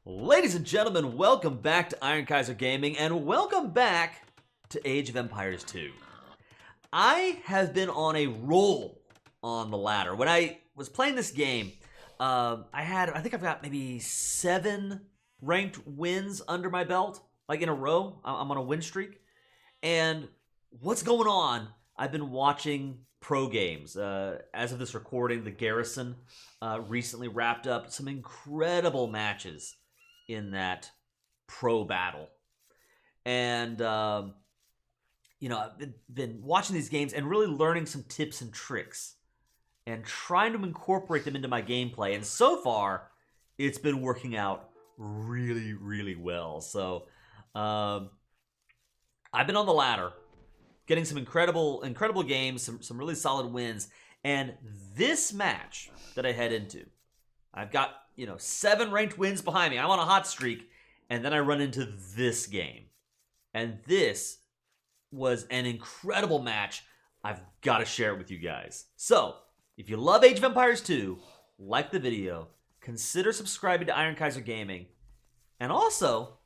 Ladies and gentlemen, welcome back to Iron Kaiser Gaming, and welcome back to Age of Empires 2. I have been on a roll on the ladder. When I was playing this game, I think I've got maybe 7 ranked wins under my belt, like in a row. I'm on a win streak. And what's going on? I've been watching pro games. As of this recording, the Garrison recently wrapped up some incredible matches in that pro battle. And, I've been watching these games and really learning some tips and tricks and trying to incorporate them into my gameplay. And so far, it's been working out really, really well. So, I've been on the ladder, getting some incredible games, some really solid wins. And this match that I head into, I've got 7 ranked wins behind me. I'm on a hot streak, and then I run into this game. And this was an incredible match. I've got to share it with you guys. So, if you love Age of Empires 2, like the video, consider subscribing to Iron Kaiser Gaming, and also,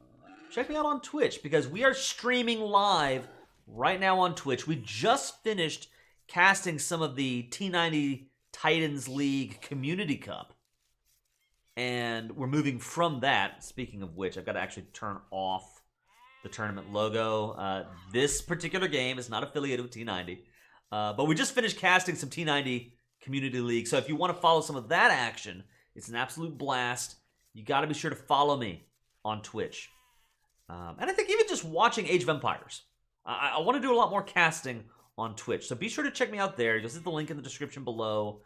check me out on Twitch, because we are streaming live right now on Twitch. We just finished casting some of the T90 Titans League Community Cup. And we're moving from that. Speaking of which, I've got to actually turn off the tournament logo. This particular game is not affiliated with T90. But we just finished casting some T90 Community League. So if you want to follow some of that action, it's an absolute blast. You got to be sure to follow me on Twitch. And I think even just watching Age of Empires. I want to do a lot more casting on Twitch. So be sure to check me out there. You'll see the link in the description below.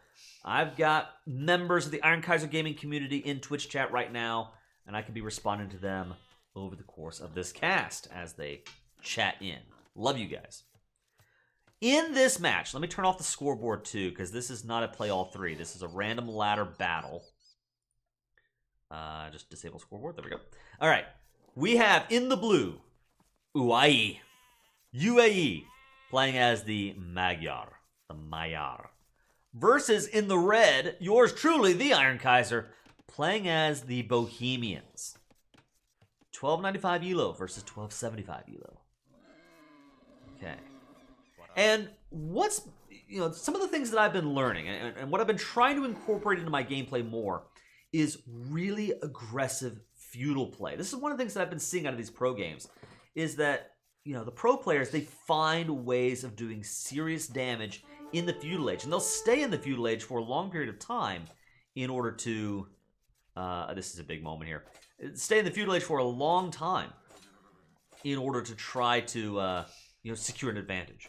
I've got members of the Iron Kaiser Gaming community in Twitch chat right now, and I can be responding to them over the course of this cast as they chat in. Love you guys. In this match, let me turn off the scoreboard too, because this is not a play all 3. This is a random ladder battle. Just disable scoreboard. There we go. All right. We have in the blue, UAE, playing as the Magyar, versus in the red, yours truly, the Iron Kaiser, playing as the Bohemians. 1295 ELO versus 1275 ELO. Okay. And what's, some of the things that I've been learning and what I've been trying to incorporate into my gameplay more is really aggressive feudal play. This is one of the things that I've been seeing out of these pro games, is that, the pro players, they find ways of doing serious damage in the feudal age, and they'll stay in the feudal age for a long period of time in order to, this is a big moment here, stay in the feudal age for a long time in order to try to, secure an advantage.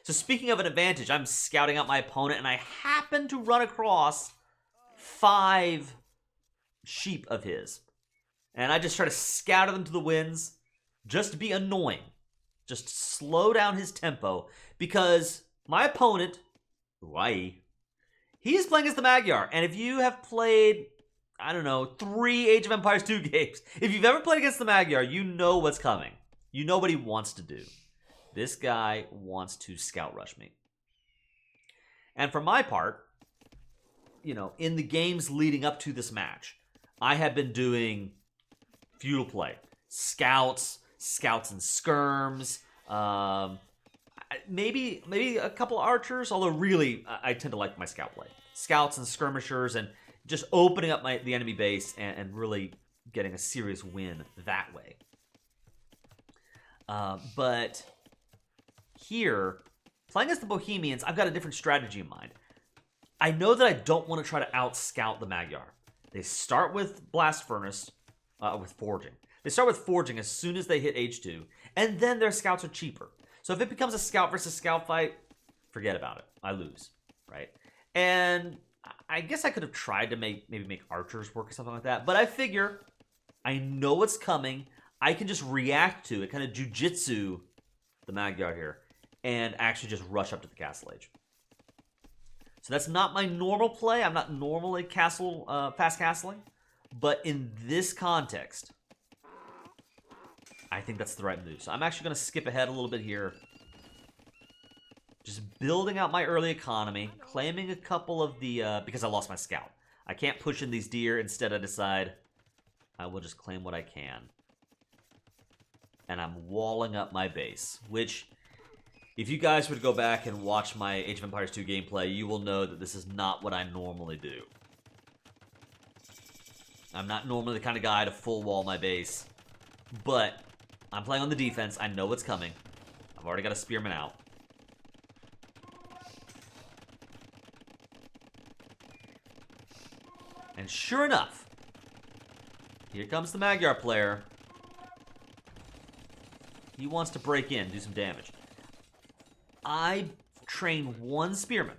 So speaking of an advantage, I'm scouting out my opponent, and I happen to run across 5 sheep of his. And I just try to scatter them to the winds, just to be annoying. Just slow down his tempo, because my opponent, he is playing as the Magyar. And if you have played, 3 Age of Empires 2 games, if you've ever played against the Magyar, you know what's coming. You know what he wants to do. This guy wants to scout rush me. And for my part, in the games leading up to this match, I have been doing feudal play. Scouts and skirms, maybe a couple archers, although really I tend to like my scout play. Scouts and skirmishers, and just opening up the enemy base and really getting a serious win that way. But here, playing as the Bohemians, I've got a different strategy in mind. I know that I don't want to try to out-scout the Magyar. They start with Blast Furnace, with Forging. They start with Forging as soon as they hit Age 2, and then their scouts are cheaper. So if it becomes a scout versus scout fight, forget about it. I lose, right? And I guess I could have tried to maybe make archers work or something like that, but I figure I know what's coming. I can just react to it, kind of jujitsu the Magyar here, and actually just rush up to the castle age. So that's not my normal play. I'm not normally fast castling, but in this context, I think that's the right move. So I'm actually going to skip ahead a little bit here. Just building out my early economy, claiming a couple of the, because I lost my scout. I can't push in these deer. Instead, I decide I will just claim what I can. And I'm walling up my base, which, if you guys would go back and watch my Age of Empires 2 gameplay, you will know that this is not what I normally do. I'm not normally the kind of guy to full wall my base, but I'm playing on the defense. I know what's coming. I've already got a spearman out. And sure enough, here comes the Magyar player. He wants to break in, do some damage. I train one spearman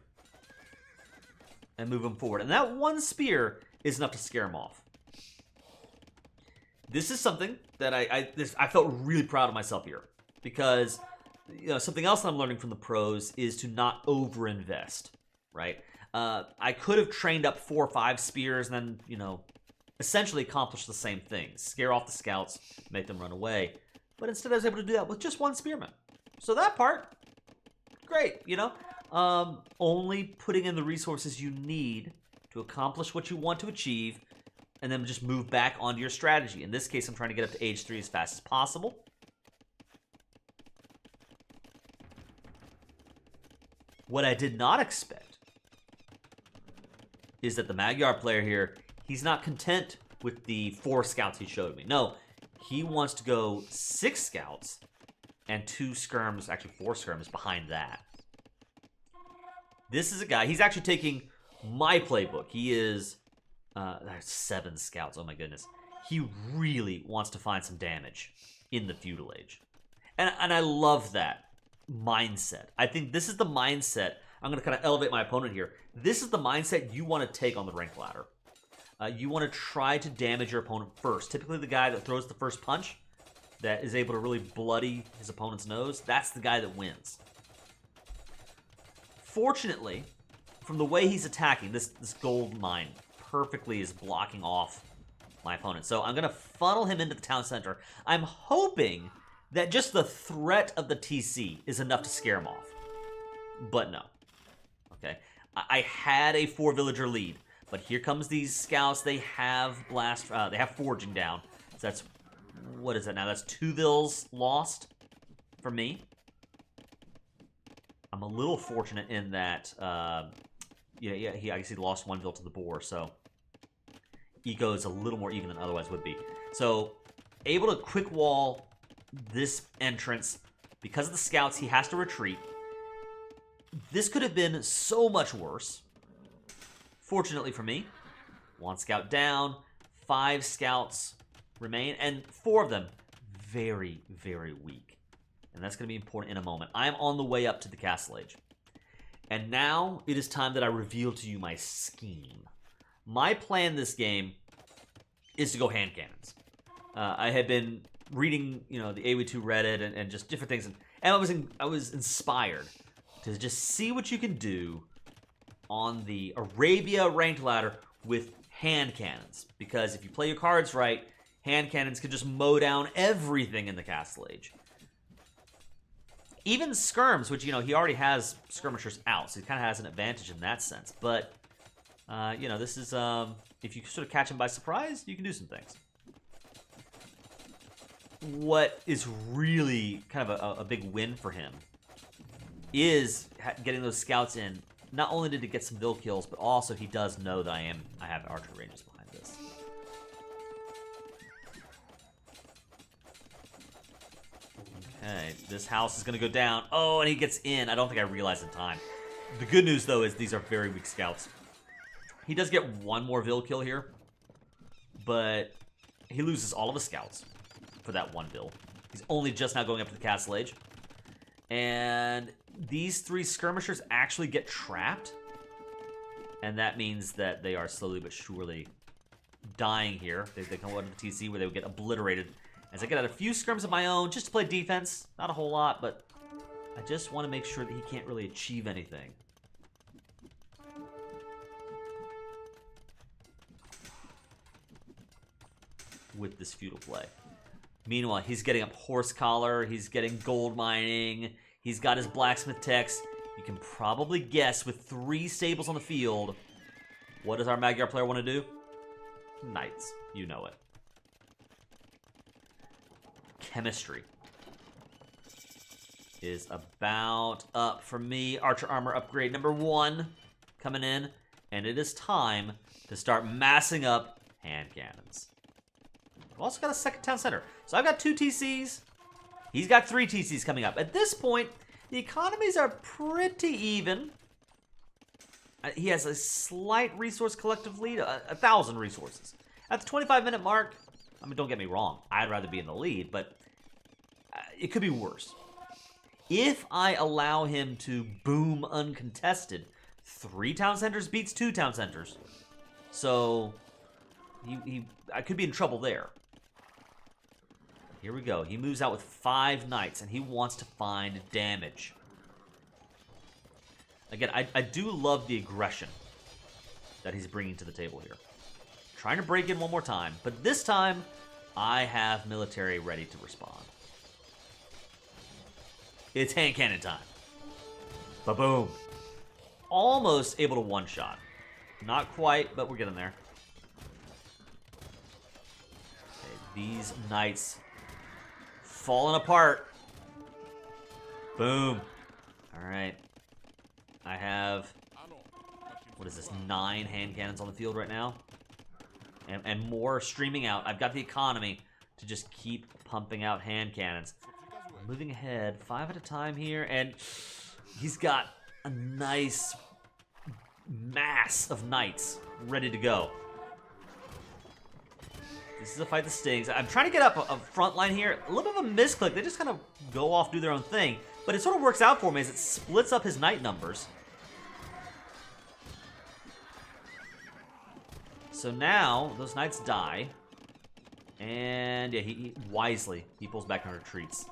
and move him forward. And that one spear is enough to scare him off. This is something that I felt really proud of myself here. Because, you know, something else that I'm learning from the pros is to not overinvest, right? I could have trained up 4 or 5 spears and then, you know, essentially accomplish the same thing. Scare off the scouts, make them run away. But instead I was able to do that with just one spearman. So that part, great, you know? Only putting in the resources you need to accomplish what you want to achieve, and then just move back onto your strategy. In this case, I'm trying to get up to age 3 as fast as possible. What I did not expect is that the Magyar player here, he's not content with the 4 scouts he showed me. No, he wants to go 6 scouts and 2 skirms, actually 4 skirms behind that. This is a guy, he's actually taking my playbook. He is, there's 7 scouts, oh my goodness. He really wants to find some damage in the feudal age. And I love that mindset. I think this is the mindset, I'm going to kind of elevate my opponent here. This is the mindset you want to take on the rank ladder. You want to try to damage your opponent first. Typically the guy that throws the first punch, that is able to really bloody his opponent's nose, that's the guy that wins. Fortunately, from the way he's attacking, this gold mine perfectly is blocking off my opponent. So I'm going to funnel him into the town center. I'm hoping that just the threat of the TC is enough to scare him off. But no. Okay. I had a 4 villager lead, but here comes these scouts. They have they have forging down. So that's, what is that now? That's 2 vills lost for me. I'm a little fortunate in that, I guess he lost 1 vill to the boar, so eco is a little more even than otherwise would be. So, able to quick wall this entrance. Because of the scouts, he has to retreat. This could have been so much worse. Fortunately for me, 1 scout down, 5 scouts remain, and 4 of them very, very weak. And that's going to be important in a moment. I'm on the way up to the Castle Age. And now it is time that I reveal to you my scheme. My plan this game is to go hand cannons. I had been reading, the AoE2 Reddit and just different things, and I was inspired to just see what you can do on the Arabia ranked ladder with hand cannons. Because if you play your cards right, hand cannons can just mow down everything in the Castle Age. Even skirms, which, he already has skirmishers out, so he kind of has an advantage in that sense. But, this is, if you sort of catch him by surprise, you can do some things. What is really kind of a big win for him is getting those scouts in. Not only did he get some vill kills, but also he does know that I have archer ranges behind this. Okay, this house is going to go down. Oh, and he gets in. I don't think I realized in time. The good news, though, is these are very weak scouts. He does get 1 more vill kill here, but he loses all of his scouts for that 1 vill. He's only just now going up to the Castle Age. And these 3 skirmishers actually get trapped. And that means that they are slowly but surely dying here. They come out of the TC where they would get obliterated. As I get out a few skirms of my own, just to play defense. Not a whole lot, but I just want to make sure that he can't really achieve anything. With this feudal play. Meanwhile, he's getting up horse collar, he's getting gold mining, he's got his blacksmith techs. You can probably guess with 3 stables on the field, what does our Magyar player want to do? Knights. You know it. chemistry is about up for me. Archer armor upgrade number 1 coming in. And it is time to start massing up hand cannons. I've also got a second town center. So I've got 2 TCs. He's got 3 TCs coming up. At this point, the economies are pretty even. He has a slight resource collective lead, 1,000 resources. At the 25-minute mark, I mean, don't get me wrong, I'd rather be in the lead, but it could be worse. If I allow him to boom uncontested, 3 town centers beats 2 town centers. So, I could be in trouble there. Here we go. He moves out with 5 knights, and he wants to find damage. Again, I do love the aggression that he's bringing to the table here. Trying to break in one more time, but this time, I have military ready to respond. It's hand cannon time. Ba-boom. Almost able to one-shot. Not quite, but we're getting there. Okay, these knights falling apart. Boom. All right. I have, what is this, 9 hand cannons on the field right now? And more streaming out. I've got the economy to just keep pumping out hand cannons. Moving ahead, 5 at a time here, and he's got a nice mass of knights ready to go. This is a fight that stings. I'm trying to get up a front line here. A little bit of a misclick. They just kind of go off, do their own thing. But it sort of works out for me as it splits up his knight numbers. So now, those knights die. And yeah, he wisely, he pulls back and retreats.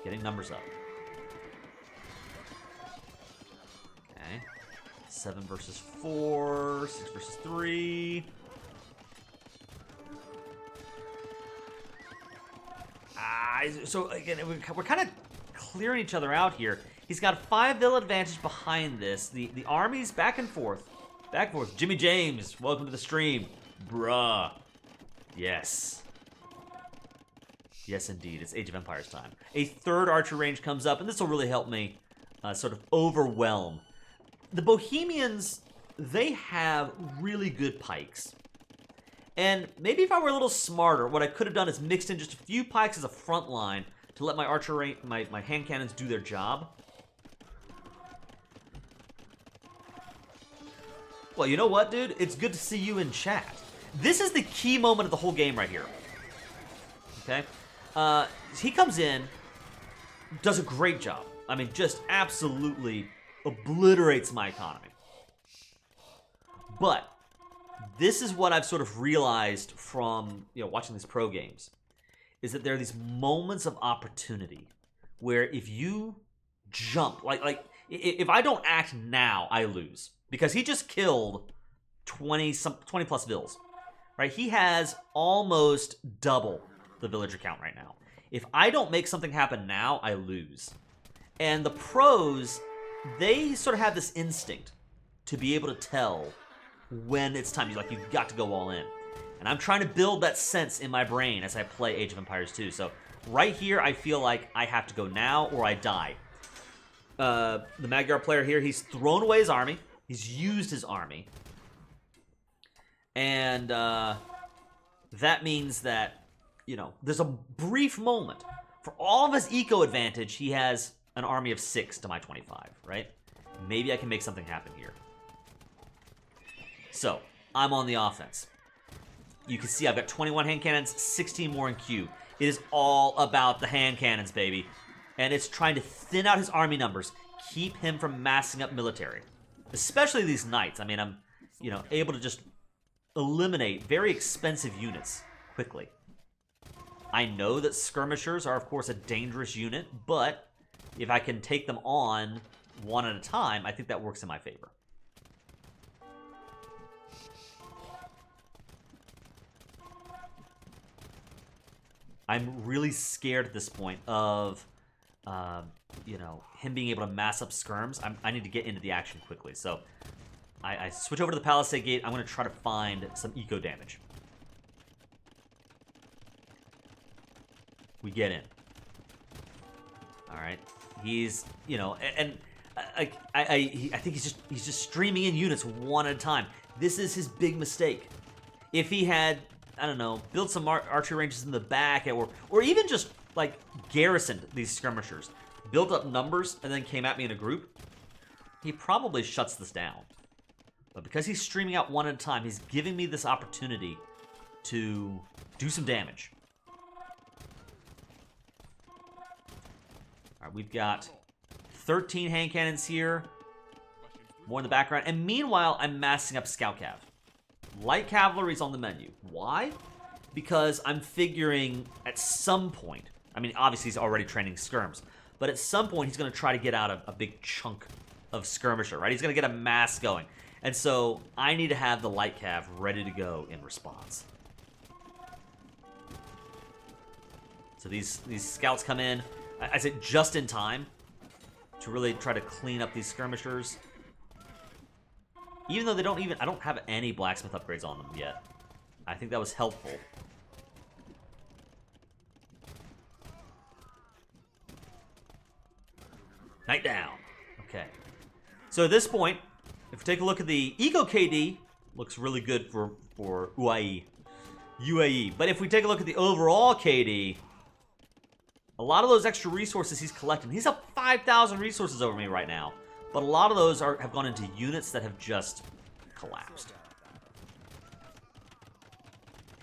Getting numbers up. Okay. 7 versus 4, 6 versus 3. So again, we're kind of clearing each other out here. He's got a 5-vil advantage behind this. The army's back and forth. Back and forth. Jimmy James, welcome to the stream. Bruh. Yes. Yes, indeed. It's Age of Empires time. A 3rd archer range comes up, and this will really help me sort of overwhelm. The Bohemians, they have really good pikes. And maybe if I were a little smarter, what I could have done is mixed in just a few pikes as a front line to let my archer, my hand cannons do their job. Well, you know what, dude? It's good to see you in chat. This is the key moment of the whole game right here. Okay? He comes in, does a great job. I mean, just absolutely obliterates my economy. But this is what I've sort of realized from, watching these pro games, is that there are these moments of opportunity where if you jump, like if I don't act now, I lose. Because he just killed 20 plus vills, right? He has almost double the villager count right now. If I don't make something happen now, I lose. And the pros, they sort of have this instinct to be able to tell when it's time. You've got to go all in. And I'm trying to build that sense in my brain as I play Age of Empires 2. So right here, I feel like I have to go now or I die. The Magyar player here, he's thrown away his army. He's used his army. And that means that, there's a brief moment. For all of his eco advantage, he has an army of 6 to my 25, right? Maybe I can make something happen here. So, I'm on the offense. You can see I've got 21 hand cannons, 16 more in queue. It is all about the hand cannons, baby. And it's trying to thin out his army numbers, keep him from massing up military. Especially these knights. I mean, I'm, able to just eliminate very expensive units quickly. I know that skirmishers are, of course, a dangerous unit, but if I can take them on one at a time, I think that works in my favor. I'm really scared at this point of, him being able to mass up skirms. I need to get into the action quickly. So I switch over to the Palisade Gate. I'm going to try to find some eco damage. We get in. All right. He's, you know, and I think he's just streaming in units one at a time. This is his big mistake. If he had, I don't know, built some archery ranges in the back, or even just like garrisoned these skirmishers, built up numbers, and then came at me in a group, he probably shuts this down. But because he's streaming out one at a time, he's giving me this opportunity to do some damage. All right, we've got 13 hand cannons here, more in the background, and meanwhile, I'm massing up scout cav. Light cavalry's on the menu. Why? Because I'm figuring at some point, I mean, obviously he's already training skirms, but at some point he's going to try to get out a big chunk of skirmisher, right? He's going to get a mass going. And so I need to have the light cav ready to go in response. So these scouts come in, I say just in time to really try to clean up these skirmishers. Even though I don't have any blacksmith upgrades on them yet. I think that was helpful. Knight down. Okay. So at this point, if we take a look at the Eco KD, looks really good for UAE. But if we take a look at the overall KD, a lot of those extra resources he's collecting, he's up 5,000 resources over me right now. But a lot of those have gone into units that have just collapsed.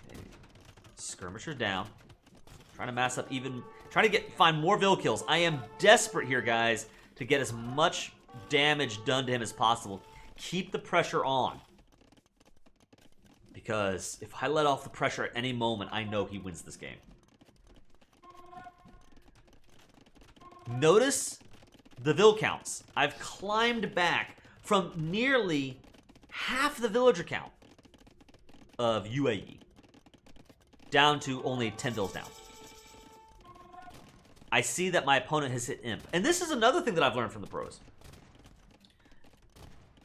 Okay. Skirmishers down. Trying to mass up trying to find more Vil kills. I am desperate here, guys, to get as much damage done to him as possible. Keep the pressure on. Because if I let off the pressure at any moment, I know he wins this game. Notice the Vil counts. I've climbed back from nearly half the villager count of UAE down to only 10 Vils down. I see that my opponent has hit Imp. And this is another thing that I've learned from the pros.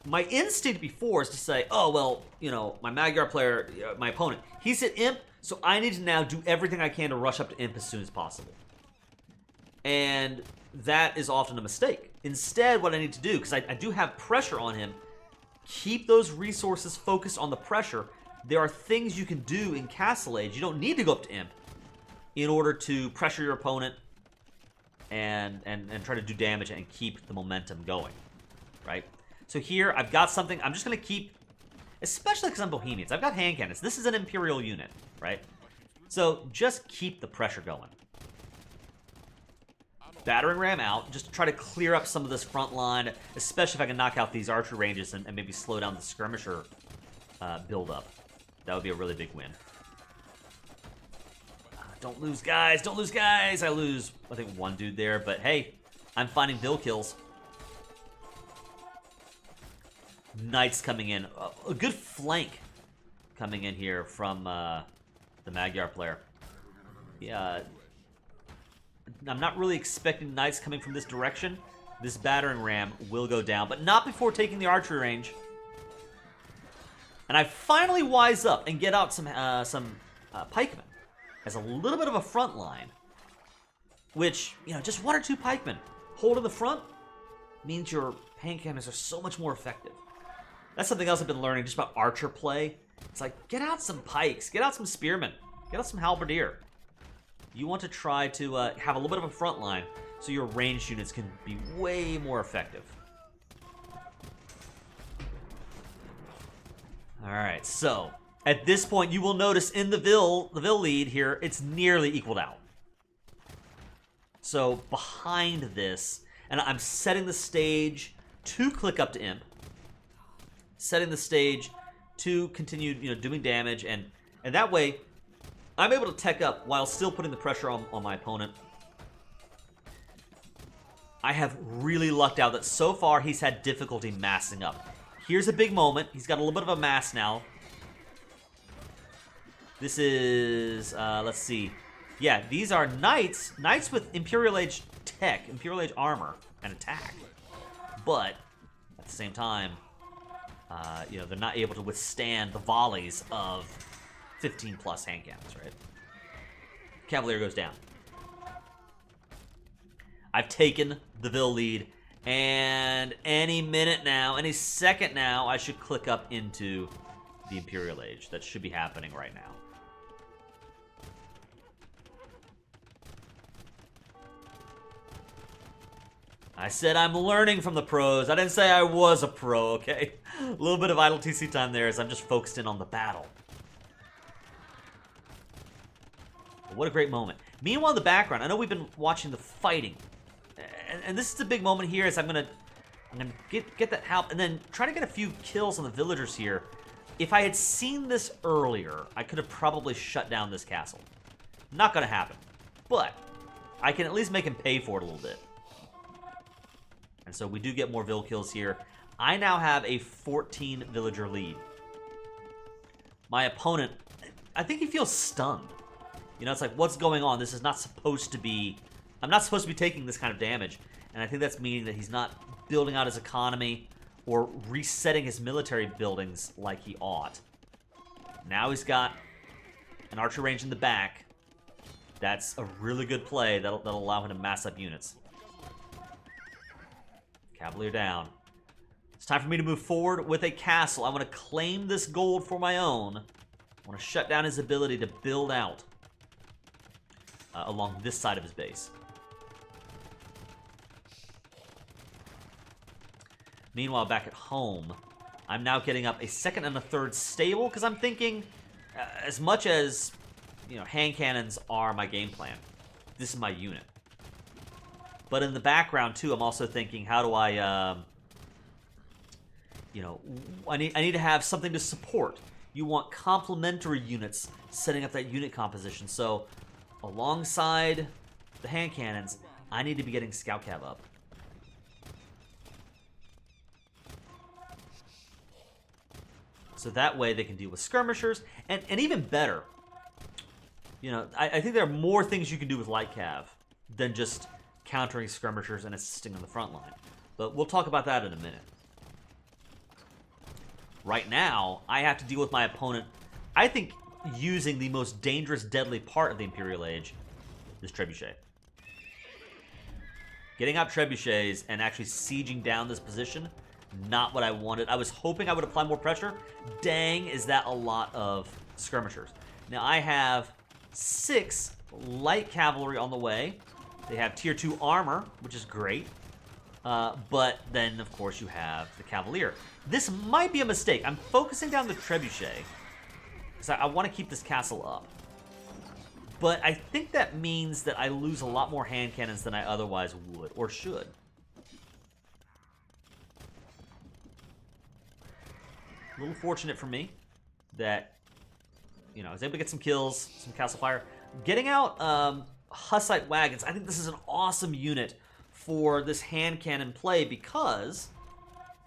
My instinct before is to say, oh, well, you know, my Magyar player, my opponent, he's hit Imp, so I need to now do everything I can to rush up to Imp as soon as possible. And that is often a mistake. Instead, what I need to do, because I do have pressure on him, keep those resources focused on the pressure. There are things you can do in Castle Age. You don't need to go up to Imp in order to pressure your opponent and try to do damage and keep the momentum going, right? So here, I've got something. I'm just going to keep, especially because I'm Bohemians, I've got hand cannons. This is an Imperial unit, right? So just keep the pressure going. Battering ram out, just to try to clear up some of this front line, especially if I can knock out these archer ranges and maybe slow down the skirmisher build-up. That would be a really big win. Don't lose, guys. Don't lose, guys. I lose, I think, one dude there. But, hey, I'm finding Vil kills. Knights coming in. A good flank coming in here from the Magyar player. Yeah. I'm not really expecting knights coming from this direction. This battering ram will go down, but not before taking the archery range. And I finally wise up and get out some pikemen as a little bit of a front line. Which, you know, just one or two pikemen holding the front means your hand cannons are so much more effective. That's something else I've been learning just about archer play. It's like, get out some pikes, get out some spearmen, get out some halberdier. You want to try to have a little bit of a front line so your ranged units can be way more effective. Alright, so at this point you will notice in the Vil lead here, it's nearly equaled out. So behind this, and I'm setting the stage to click up to Imp, setting the stage to continue, you know, doing damage, and that way I'm able to tech up while still putting the pressure on my opponent. I have really lucked out that so far he's had difficulty massing up. Here's a big moment. He's got a little bit of a mass now. This is, let's see. Yeah, these are knights. Knights with Imperial Age tech, Imperial Age armor, and attack. But, at the same time, you know, they're not able to withstand the volleys of 15 plus hand cannons, right? Cavalier goes down. I've taken the Vil lead, and any minute now, any second now, I should click up into the Imperial Age. That should be happening right now. I said I'm learning from the pros. I didn't say I was a pro, okay? A little bit of idle TC time there as I'm just focused in on the battle. But what a great moment. Meanwhile, in the background, I know we've been watching the fighting. And this is a big moment here as I'm gonna get that help and then try to get a few kills on the villagers here. If I had seen this earlier, I could have probably shut down this castle. Not gonna happen. But I can at least make him pay for it a little bit. And so we do get more Vil kills here. I now have a 14 villager lead. My opponent, I think he feels stunned. You know, it's like, what's going on? This is not supposed to be... I'm not supposed to be taking this kind of damage. And I think that's meaning that he's not building out his economy or resetting his military buildings like he ought. Now he's got an archer range in the back. That's a really good play that'll allow him to mass up units. Cavalier down. It's time for me to move forward with a castle. I want to claim this gold for my own. I want to shut down his ability to build out along this side of his base. Meanwhile, back at home, I'm now getting up a second and a third stable because I'm thinking, as much as, you know, hand cannons are my game plan, this is my unit. But in the background, too, I'm also thinking, how do I, you know, I need to have something to support. You want complementary units setting up that unit composition. So, alongside the hand cannons, I need to be getting Scout Cav up. So that way they can deal with skirmishers, and even better, you know, I think there are more things you can do with Light Cav than just countering skirmishers and assisting on the front line. But we'll talk about that in a minute. Right now, I have to deal with my opponent, I think, using the most dangerous, deadly part of the Imperial Age, this Trebuchet. Getting out Trebuchets and actually sieging down this position, not what I wanted. I was hoping I would apply more pressure. Dang, is that a lot of skirmishers. Now, I have 6 light cavalry on the way. They have tier 2 armor, which is great. But then, of course, you have the Cavalier. This might be a mistake. I'm focusing down the Trebuchet because I want to keep this castle up. But I think that means that I lose a lot more hand cannons than I otherwise would, or should. A little fortunate for me that, you know, I was able to get some kills, some castle fire. Getting out Hussite wagons, I think this is an awesome unit for this hand cannon play because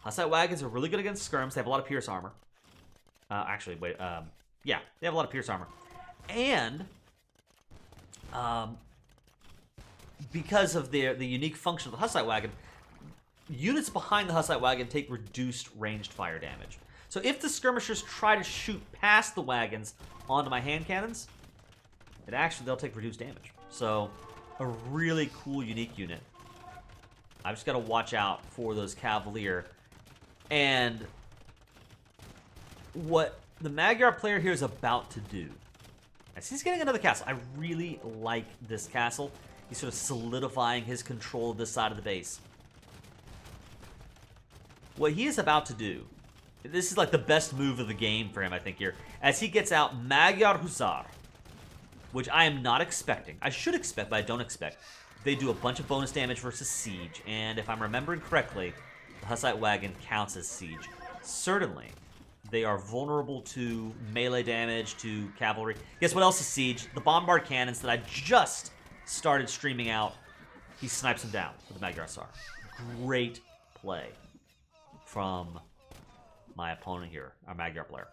Hussite wagons are really good against skirms. They have a lot of pierce armor. Actually, wait, yeah, they have a lot of pierce armor. And because of the unique function of the Hussite wagon, units behind the Hussite wagon take reduced ranged fire damage. So if the skirmishers try to shoot past the wagons onto my hand cannons, they'll take reduced damage. So a really cool, unique unit. I've just got to watch out for those Cavalier. And what the Magyar player here is about to do, as he's getting another castle. I really like this castle. He's sort of solidifying his control of this side of the base. What he is about to do, this is like the best move of the game for him, I think, here. As he gets out Magyar Hussar, which I am not expecting. I should expect, but I don't expect. They do a bunch of bonus damage versus siege, and if I'm remembering correctly, the Hussite wagon counts as siege. Certainly, they are vulnerable to melee damage, to cavalry. Guess what else is siege? The bombard cannons that I just started streaming out. He snipes them down with the Magyar Hussar. Great play from my opponent here, our Magyar player.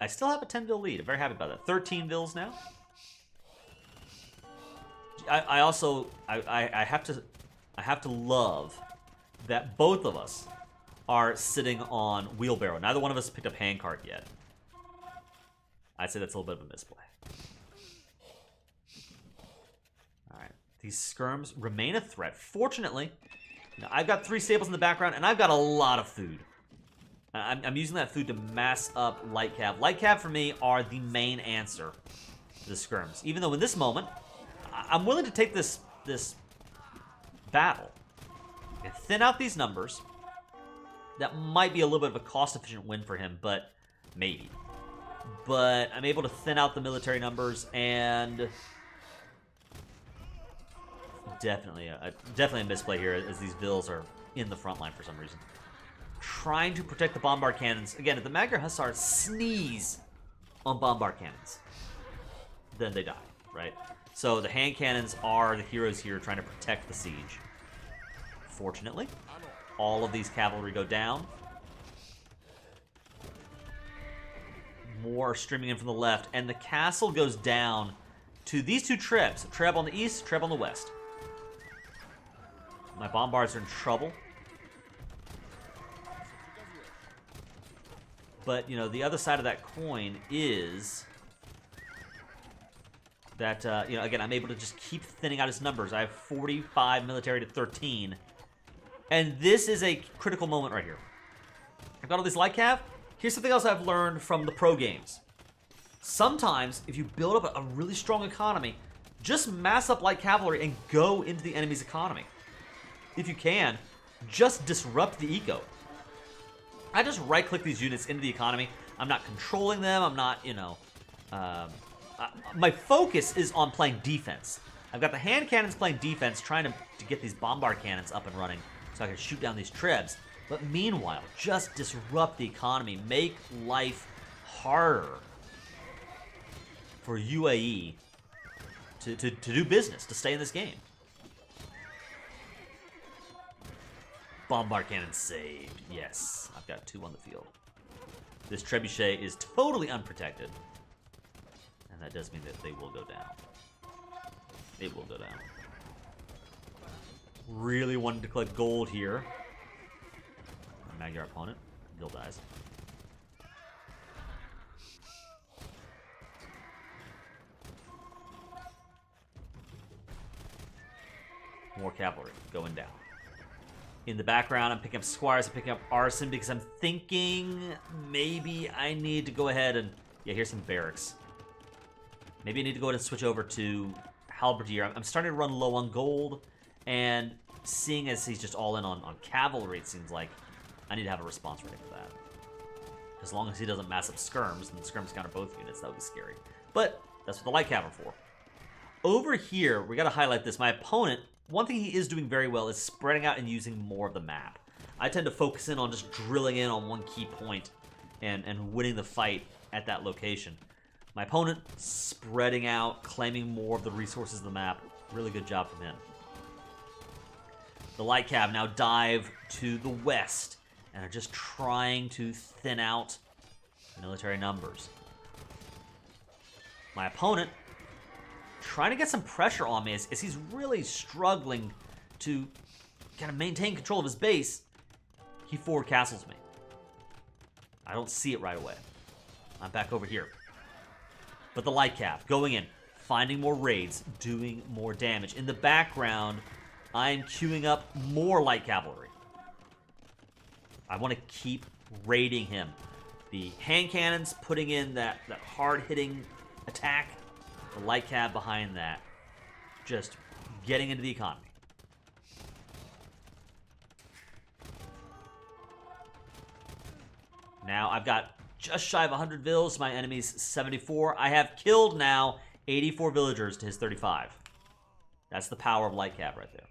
I still have a 10 Vil lead. I'm very happy about that. 13 Vils now. I also have to love that both of us are sitting on wheelbarrow. Neither one of us picked up handcart yet. I'd say that's a little bit of a misplay. These skirms remain a threat. Fortunately, I've got 3 stables in the background, and I've got a lot of food. I'm using that food to mass up light cav. Light cav, for me, are the main answer to the skirms. Even though in this moment, I'm willing to take this battle and thin out these numbers. That might be a little bit of a cost-efficient win for him, but maybe. But I'm able to thin out the military numbers, and definitely a misplay here as these vills are in the front line for some reason. Trying to protect the bombard cannons. Again, if the Magyar Hussars sneeze on bombard cannons, then they die, right? So the hand cannons are the heroes here trying to protect the siege. Fortunately, all of these cavalry go down. More are streaming in from the left, and the castle goes down to these 2 trebs. A treb on the east, treb on the west. My bombards are in trouble. But, you know, the other side of that coin is that, you know, again, I'm able to just keep thinning out his numbers. I have 45 military to 13. And this is a critical moment right here. I've got all these light cav. Here's something else I've learned from the pro games. Sometimes, if you build up a really strong economy, just mass up light cavalry and go into the enemy's economy. If you can, just disrupt the eco. I just right-click these units into the economy. I'm not controlling them. I'm not, you know... my focus is on playing defense. I've got the hand cannons playing defense, trying to get these bombard cannons up and running so I can shoot down these trebs. But meanwhile, just disrupt the economy. Make life harder for UAE to do business, to stay in this game. Bombard cannon saved. Yes, I've got 2 on the field. This trebuchet is totally unprotected. And that does mean that they will go down. It will go down. Really wanted to collect gold here. Magyar opponent. Bill dies. More cavalry going down. In the background, I'm picking up squires, I'm picking up arson because I'm thinking maybe I need to go ahead and... Yeah, here's some barracks. Maybe I need to go ahead and switch over to halberdier. I'm starting to run low on gold, and seeing as he's just all in on cavalry, it seems like I need to have a response ready for that. As long as he doesn't mass up skirms, and the skirms counter both units, that would be scary. But that's what the light cav are for. Over here, we got to highlight this. My opponent, one thing he is doing very well is spreading out and using more of the map. I tend to focus in on just drilling in on one key point and winning the fight at that location. My opponent, spreading out, claiming more of the resources of the map. Really good job from him. The light cav now dive to the west and are just trying to thin out military numbers. My opponent, trying to get some pressure on me as he's really struggling to kind of maintain control of his base. He forward castles me. I don't see it right away. I'm back over here. But the light cav going in, finding more raids, doing more damage. In the background, I'm queuing up more light cavalry. I want to keep raiding him. The hand cannons putting in that hard-hitting attack. The light cav behind that. Just getting into the economy. Now I've got just shy of 100 vills. My enemy's 74. I have killed now 84 villagers to his 35. That's the power of light cav right there.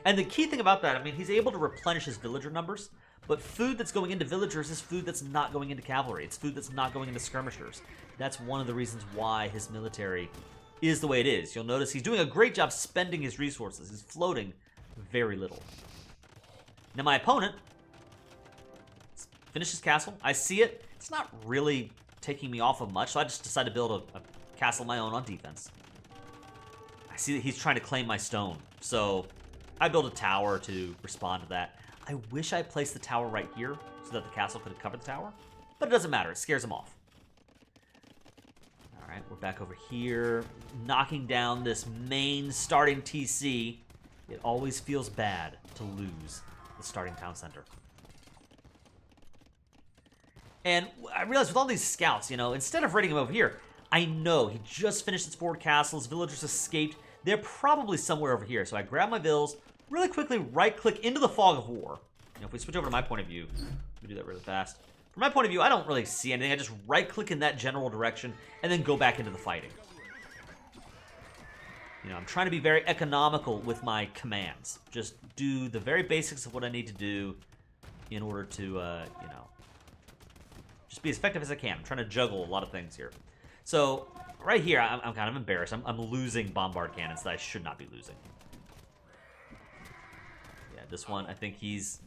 And the key thing about that, I mean, he's able to replenish his villager numbers, but food that's going into villagers is food that's not going into cavalry. It's food that's not going into skirmishers. That's one of the reasons why his military is the way it is. You'll notice he's doing a great job spending his resources. He's floating very little. Now my opponent finishes castle. I see it. It's not really taking me off of much, so I just decided to build a castle of my own on defense. I see that he's trying to claim my stone, so I built a tower to respond to that. I wish I placed the tower right here so that the castle could have covered the tower, but it doesn't matter. It scares him off. All Alright, we're back over here, knocking down this main starting TC. It always feels bad to lose the starting town center. And I realized with all these scouts, you know, instead of raiding him over here, I know he just finished his forward castle, his villagers escaped. They're probably somewhere over here. So I grab my vills, really quickly right-click into the fog of war. You know, if we switch over to my point of view, we do that really fast. From my point of view, I don't really see anything. I just right-click in that general direction and then go back into the fighting. You know, I'm trying to be very economical with my commands. Just do the very basics of what I need to do in order to, you know, just be as effective as I can. I'm trying to juggle a lot of things here. So, right here, I'm kind of embarrassed. I'm losing bombard cannons that I should not be losing. Yeah, this one, I think he's...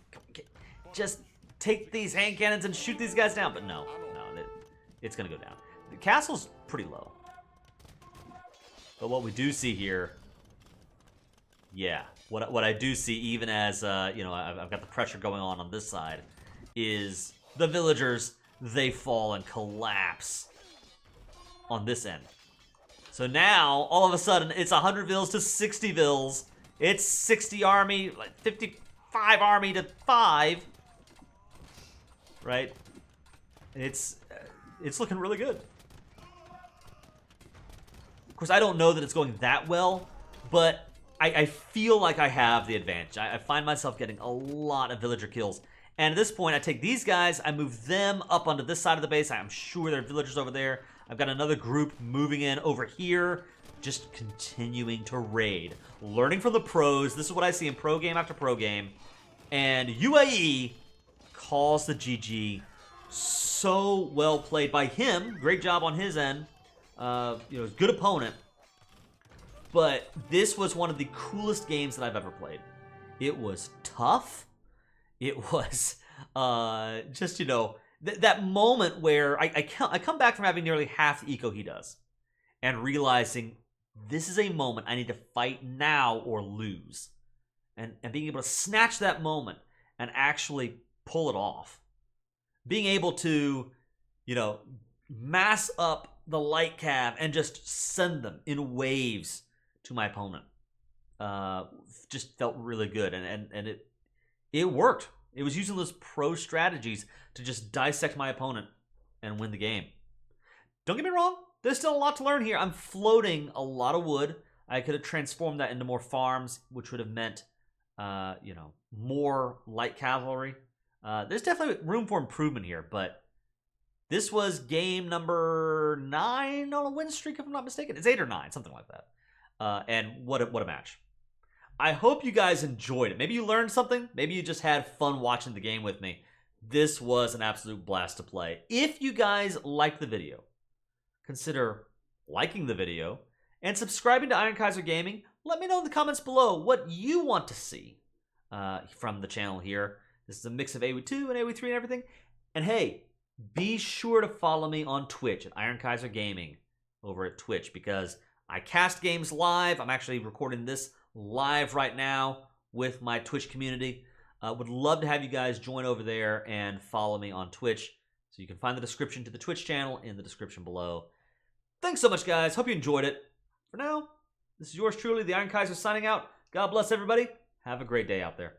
Just take these hand cannons and shoot these guys down. But no, it's going to go down. The castle's pretty low. But what we do see here... Yeah, what I do see, even as, you know, I've got the pressure going on this side, is the villagers, they fall and collapse on this end. So now, all of a sudden, it's 100 vills to 60 vills. It's 60 army, like 55 army to 5. Right? It's looking really good. Of course, I don't know that it's going that well, but I feel like I have the advantage. I find myself getting a lot of villager kills. And at this point, I take these guys, I move them up onto this side of the base. I'm sure there are villagers over there. I've got another group moving in over here, just continuing to raid. Learning from the pros. This is what I see in pro game after pro game. And UAE calls the GG. So well played by him. Great job on his end. You know, good opponent. But this was one of the coolest games that I've ever played. It was tough. It was just, you know, that moment where I come back from having nearly half the eco he does and realizing this is a moment I need to fight now or lose. And being able to snatch that moment and actually pull it off. Being able to, you know, mass up the light cav and just send them in waves to my opponent. Just felt really good, and it worked. It was using those pro strategies to just dissect my opponent and win the game. Don't get me wrong, there's still a lot to learn here. I'm floating a lot of wood. I could have transformed that into more farms, which would have meant, you know, more light cavalry. There's definitely room for improvement here, but this was game number 9 on a win streak, if I'm not mistaken. It's 8 or 9, something like that. And what a match. I hope you guys enjoyed it. Maybe you learned something. Maybe you just had fun watching the game with me. This was an absolute blast to play. If you guys liked the video, consider liking the video and subscribing to Iron Kaiser Gaming. Let me know in the comments below what you want to see from the channel here. This is a mix of AoE2 and AoE3 and everything. And hey, be sure to follow me on Twitch at Iron Kaiser Gaming over at Twitch, because I cast games live. I'm actually recording this live right now with my Twitch community. Would love to have you guys join over there and follow me on Twitch. So you can find the description to the Twitch channel in the description below. Thanks so much, guys. Hope you enjoyed it. For now, this is yours truly, the Iron Kaiser, signing out. God bless everybody. Have a great day out there.